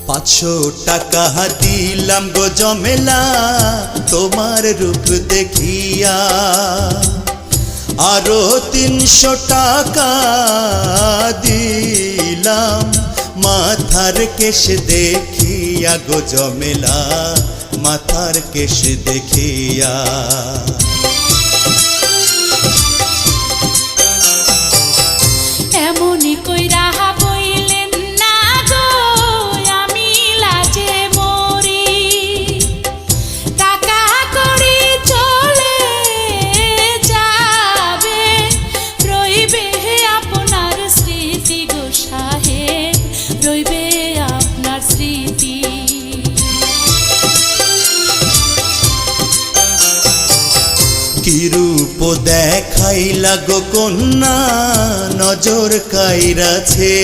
500 টাকা দিলাম গো জমেলা তোমার রূপ দেখিয়া, আরো 300 টাকা দিলাম মাথার কেশ দেখিয়া গো জমেলা মাথার কেশ দেখিয়া। এমনি কইরা বইলেন না গো আমি লাজে মরি, টাকা করি চলে যাবে রইবে আপনার স্মৃতি গো সাহেব, রইবে আপনার স্মৃতি। কি রূপ দেখাইলা গো কন্যা নজর কাইরাছে,